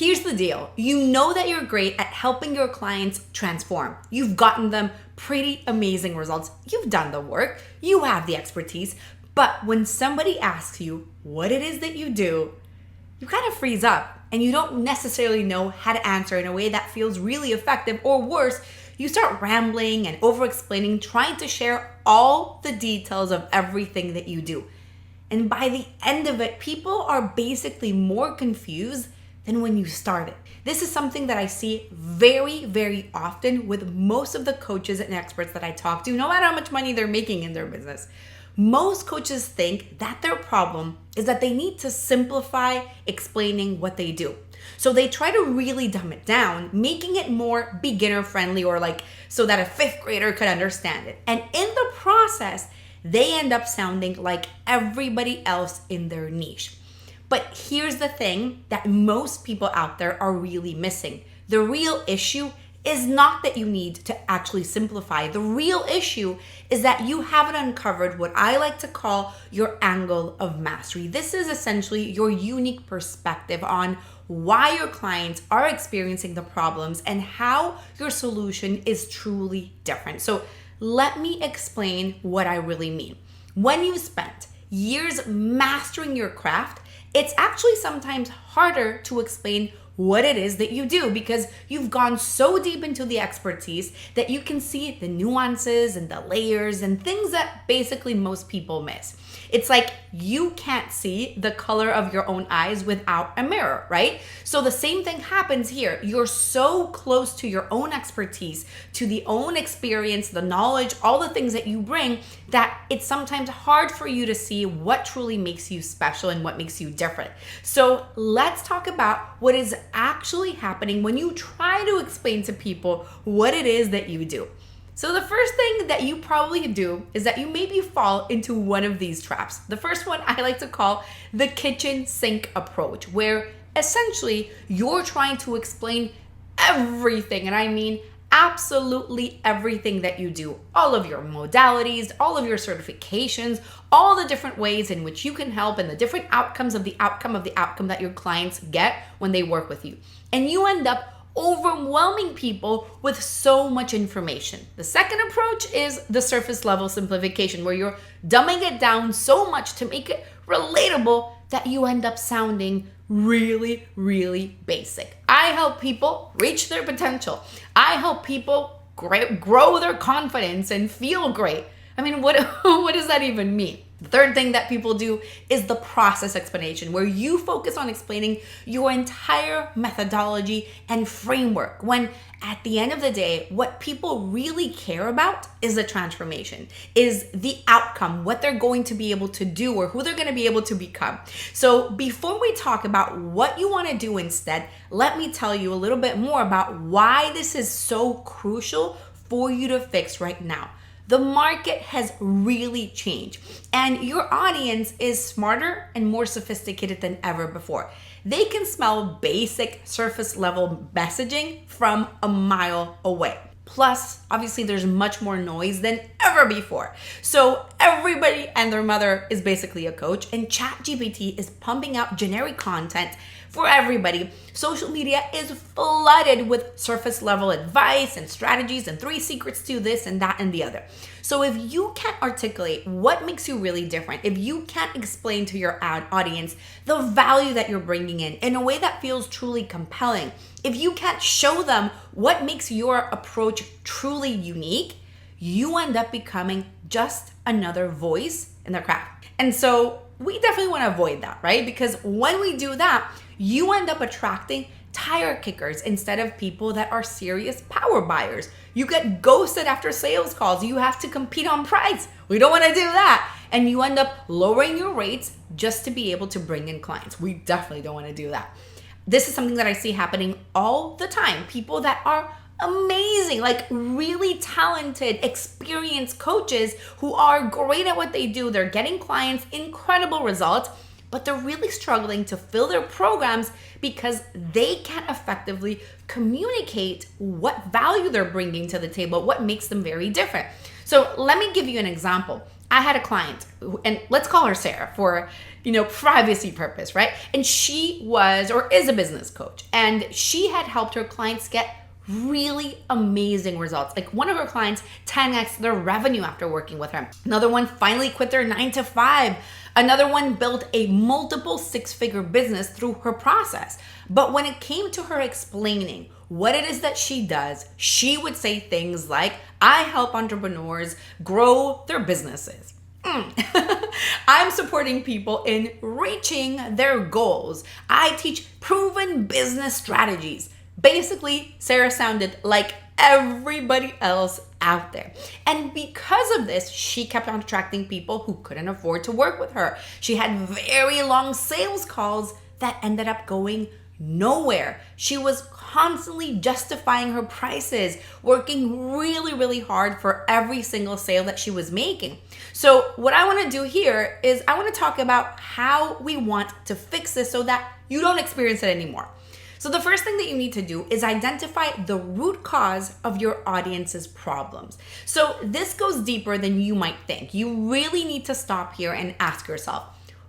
Here's the deal. You know that you're great at helping your clients transform. You've gotten them pretty amazing results. You've done the work. You have the expertise. But when somebody asks you what it is that you do, you kind of freeze up and you don't necessarily know how to answer in a way that feels really effective, or worse, you start rambling and over-explaining, trying to share all the details of everything that you do. And by the end of it, people are basically more confused than when you started. This is something that I see very, very often with most of the coaches and experts that I talk to, no matter how much money they're making in their business. Most coaches think that their problem is that they need to simplify explaining what they do. So they try to really dumb it down, making it more beginner friendly, or like so that a fifth grader could understand it. And in the process, they end up sounding like everybody else in their niche. But here's the thing that most people out there are really missing. The real issue is not that you need to actually simplify. The real issue is that you haven't uncovered what I like to call your angle of mastery. This is essentially your unique perspective on why your clients are experiencing the problems and how your solution is truly different. So let me explain what I really mean. When you spent years mastering your craft, it's actually sometimes harder to explain what it is that you do because you've gone so deep into the expertise that you can see the nuances and the layers and things that basically most people miss. It's like you can't see the color of your own eyes without a mirror, right? So the same thing happens here. You're so close to your own expertise, to the own experience, the knowledge, all the things that you bring, that it's sometimes hard for you to see what truly makes you special and what makes you different. So let's talk about what is actually happening when you try to explain to people what it is that you do. So the first thing that you probably do is that you maybe fall into one of these traps. The first one I like to call the kitchen sink approach, where essentially you're trying to explain everything, and I mean absolutely everything that you do, all of your modalities, all of your certifications, all the different ways in which you can help, and the different outcomes of the outcome that your clients get when they work with you. And you end up overwhelming people with so much information. The second approach is the surface level simplification, where you're dumbing it down so much to make it relatable that you end up sounding really, really basic. I help people reach their potential. I help people grow their confidence and feel great. I mean, what does that even mean? The third thing that people do is the process explanation, where you focus on explaining your entire methodology and framework, when at the end of the day, what people really care about is the transformation, is the outcome, what they're going to be able to do or who they're going to be able to become. So before we talk about what you want to do instead, let me tell you a little bit more about why this is so crucial for you to fix right now. The market has really changed, and your audience is smarter and more sophisticated than ever before. They can smell basic surface level messaging from a mile away. Plus, obviously, there's much more noise than ever before. So everybody and their mother is basically a coach, and ChatGPT is pumping out generic content for everybody. Social media is flooded with surface level advice and strategies and 3 secrets to this and that and the other. So if you can't articulate what makes you really different, if you can't explain to your audience the value that you're bringing in a way that feels truly compelling, if you can't show them what makes your approach truly unique, you end up becoming just another voice in their craft. And so we definitely want to avoid that, right? Because when we do that, you end up attracting tire kickers instead of people that are serious power buyers. You get ghosted after sales calls. You have to compete on price. We don't want to do that. And you end up lowering your rates just to be able to bring in clients. We definitely don't want to do that. This is something that I see happening all the time. People that are amazing, like really talented, experienced coaches who are great at what they do. They're getting clients, incredible results, but they're really struggling to fill their programs because they can't effectively communicate what value they're bringing to the table, what makes them very different. So let me give you an example. I had a client, and let's call her Sarah for, privacy purpose, right? And she was or is a business coach, and she had helped her clients get really amazing results. Like one of her clients 10x their revenue after working with her. Another one finally quit their 9 to 5. Another one built a multiple 6-figure business through her process. But when it came to her explaining what it is that she does, she would say things like, I help entrepreneurs grow their businesses. I'm supporting people in reaching their goals. I teach proven business strategies. Basically, Sarah sounded like everybody else out there. And because of this, she kept on attracting people who couldn't afford to work with her. She had very long sales calls that ended up going nowhere. She was constantly justifying her prices, working really, really hard for every single sale that she was making. So what I want to do here is I want to talk about how we want to fix this so that you don't experience it anymore. So the first thing that you need to do is identify the root cause of your audience's problems. So this goes deeper than you might think. You really need to stop here and ask yourself,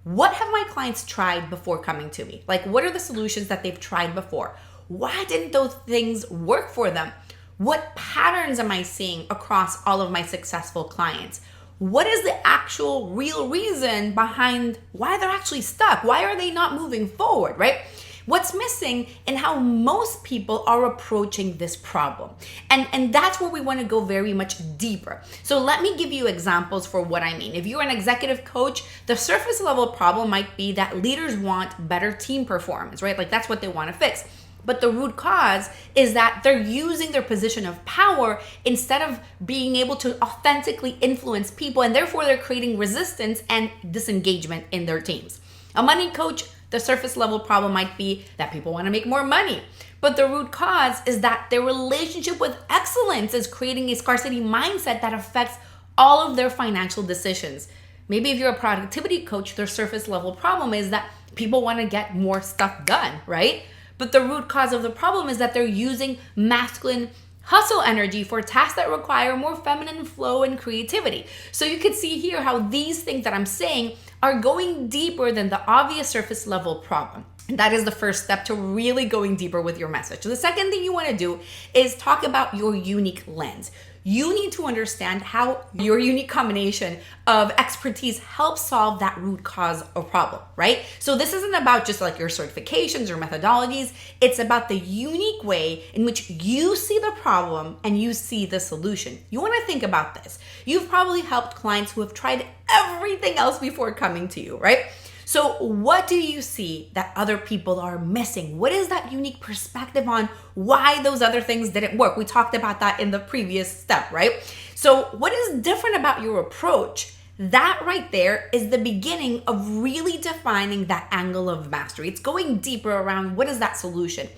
what have my clients tried before coming to me? Like, what are the solutions that they've tried before? Why didn't those things work for them? What patterns am I seeing across all of my successful clients? What is the actual real reason behind why they're actually stuck? Why are they not moving forward, right? What's missing and how most people are approaching this problem. And that's where we want to go very much deeper. So let me give you examples for what I mean. If you're an executive coach, the surface level problem might be that leaders want better team performance, right? Like that's what they want to fix. But the root cause is that they're using their position of power instead of being able to authentically influence people, and therefore they're creating resistance and disengagement in their teams. A money coach, the surface level problem might be that people want to make more money. But the root cause is that their relationship with excellence is creating a scarcity mindset that affects all of their financial decisions. Maybe if you're a productivity coach, their surface level problem is that people want to get more stuff done, right? But the root cause of the problem is that they're using masculine hustle energy for tasks that require more feminine flow and creativity. So you can see here how these things that I'm saying are going deeper than the obvious surface level problem. And that is the first step to really going deeper with your message. So the second thing you want to do is talk about your unique lens. You need to understand how your unique combination of expertise helps solve that root cause of problem, right? So this isn't about just like your certifications or methodologies. It's about the unique way in which you see the problem and you see the solution. You want to think about this. You've probably helped clients who have tried everything else before coming to you, right? So what do you see that other people are missing? What is that unique perspective on why those other things didn't work? We talked about that in the previous step, right? So what is different about your approach? That right there is the beginning of really defining that angle of mastery. It's going deeper around what is that solution.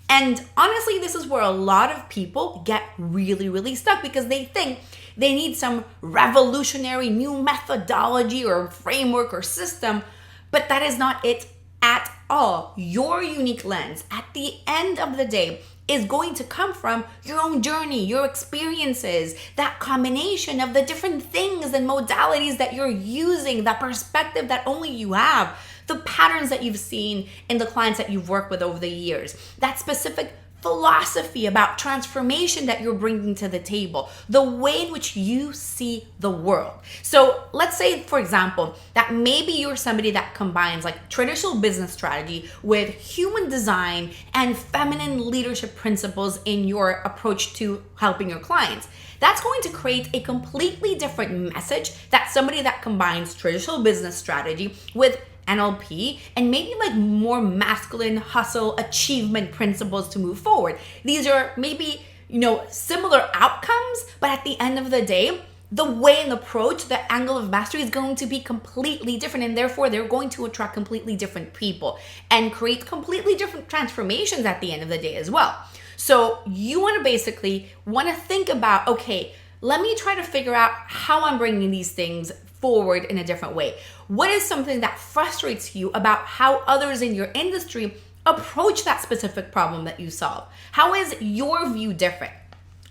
And honestly, this is where a lot of people get really, really stuck because they think they need some revolutionary new methodology or framework or system. But that is not it at all. Your unique lens at the end of the day is going to come from your own journey, your experiences, that combination of the different things and modalities that you're using, that perspective that only you have, the patterns that you've seen in the clients that you've worked with over the years, that specific philosophy about transformation that you're bringing to the table, the way in which you see the world. So let's say, for example, that maybe you're somebody that combines like traditional business strategy with human design and feminine leadership principles in your approach to helping your clients. That's going to create a completely different message that somebody that combines traditional business strategy with NLP and maybe like more masculine hustle achievement principles to move forward. These are maybe, similar outcomes, but at the end of the day, the way and approach, the angle of mastery is going to be completely different, and therefore they're going to attract completely different people and create completely different transformations at the end of the day as well. So you want to think about, okay, let me try to figure out how I'm bringing these things forward in a different way. What is something that frustrates you about how others in your industry approach that specific problem that you solve? How is your view different?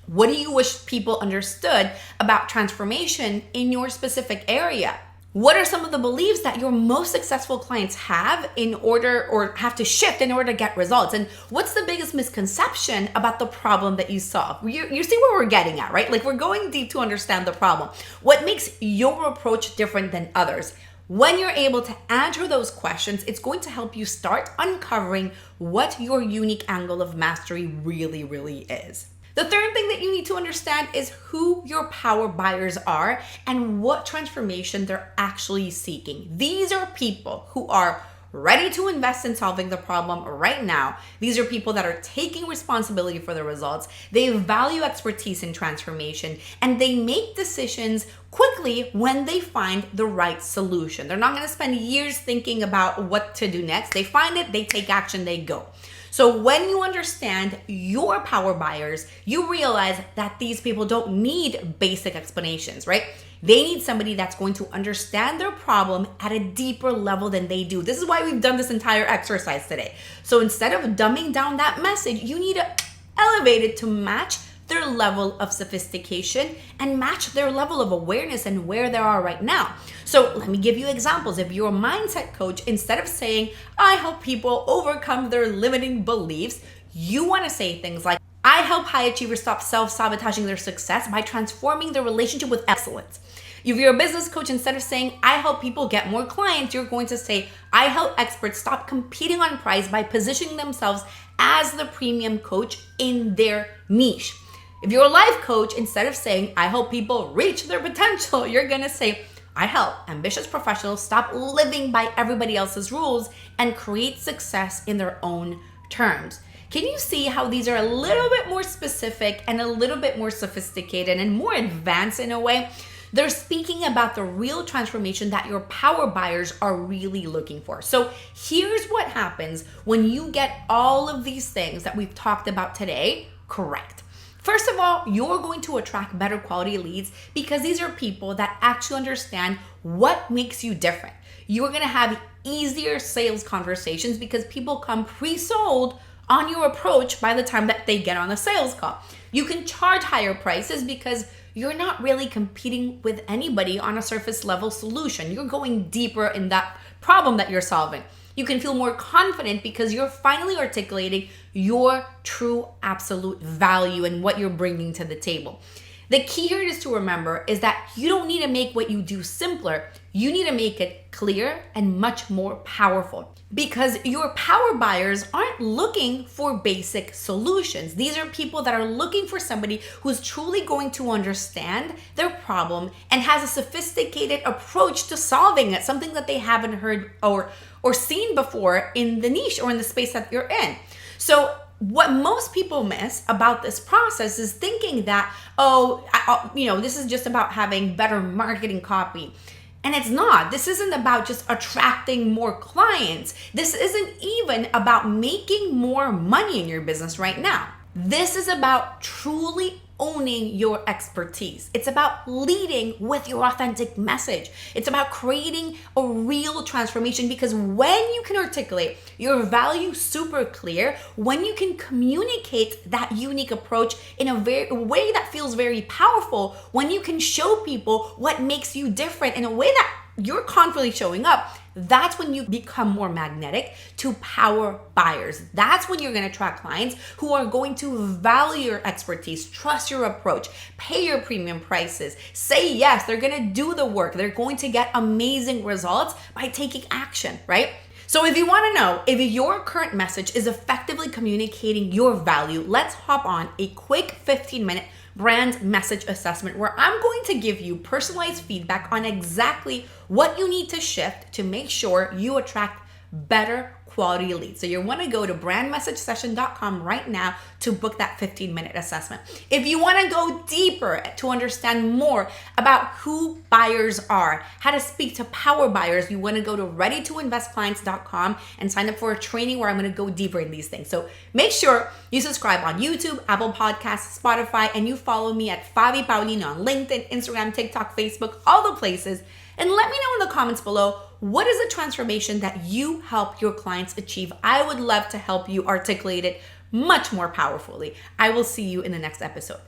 What do you wish people understood about transformation in your specific area? What are some of the beliefs that your most successful clients have in order or have to shift in order to get results? And what's the biggest misconception about the problem that you solve? You see where we're getting at, right? Like, we're going deep to understand the problem. What makes your approach different than others? When you're able to answer those questions, it's going to help you start uncovering what your unique angle of mastery really, really is. The third thing that you need to understand is who your power buyers are and what transformation they're actually seeking. These are people who are ready to invest in solving the problem right now. These are people that are taking responsibility for the results. They value expertise in transformation, and they make decisions quickly when they find the right solution. They're not going to spend years thinking about what to do next. They find it, they take action, they go. So when you understand your power buyers, you realize that these people don't need basic explanations, right? They need somebody that's going to understand their problem at a deeper level than they do. This is why we've done this entire exercise today. So instead of dumbing down that message, you need to elevate it to match their level of sophistication and match their level of awareness and where they are right now. So let me give you examples. If you're a mindset coach, instead of saying, I help people overcome their limiting beliefs, you want to say things like, I help high achievers stop self-sabotaging their success by transforming their relationship with excellence. If you're a business coach, instead of saying, I help people get more clients, you're going to say, I help experts stop competing on price by positioning themselves as the premium coach in their niche. If you're a life coach, instead of saying, I help people reach their potential, you're going to say, I help ambitious professionals stop living by everybody else's rules and create success in their own terms. Can you see how these are a little bit more specific and a little bit more sophisticated and more advanced in a way? They're speaking about the real transformation that your power buyers are really looking for. So here's what happens when you get all of these things that we've talked about today correct. First of all, you're going to attract better quality leads because these are people that actually understand what makes you different. You're going to have easier sales conversations because people come pre-sold on your approach by the time that they get on a sales call. You can charge higher prices because you're not really competing with anybody on a surface level solution. You're going deeper in that problem that you're solving. You can feel more confident because you're finally articulating your true absolute value and what you're bringing to the table. The key here is to remember is that you don't need to make what you do simpler. You need to make it clear and much more powerful because your power buyers aren't looking for basic solutions. These are people that are looking for somebody who's truly going to understand their problem and has a sophisticated approach to solving it, something that they haven't heard or seen before in the niche or in the space that you're in. So what most people miss about this process is thinking that, this is just about having better marketing copy. And it's not. This isn't about just attracting more clients. This isn't even about making more money in your business right now. This is about truly owning your expertise. It's about leading with your authentic message. It's about creating a real transformation because when you can articulate your value super clear, when you can communicate that unique approach in a way that feels very powerful, when you can show people what makes you different in a way that you're confidently showing up, that's when you become more magnetic to power buyers. That's when you're going to attract clients who are going to value your expertise, trust your approach, pay your premium prices, say yes, they're going to do the work. They're going to get amazing results by taking action, right? So if you want to know if your current message is effectively communicating your value, let's hop on a quick 15-minute brand message assessment where I'm going to give you personalized feedback on exactly what you need to shift to make sure you attract better quality leads. So you want to go to brandmessagesession.com right now to book that 15-minute assessment. If you want to go deeper to understand more about who buyers are, how to speak to power buyers, you want to go to readytoinvestclients.com and sign up for a training where I'm going to go deeper in these things. So make sure you subscribe on YouTube, Apple Podcasts, Spotify, and you follow me at Fabi Paulino on LinkedIn, Instagram, TikTok, Facebook, all the places. And let me know in the comments below, what is the transformation that you help your clients achieve? I would love to help you articulate it much more powerfully. I will see you in the next episode.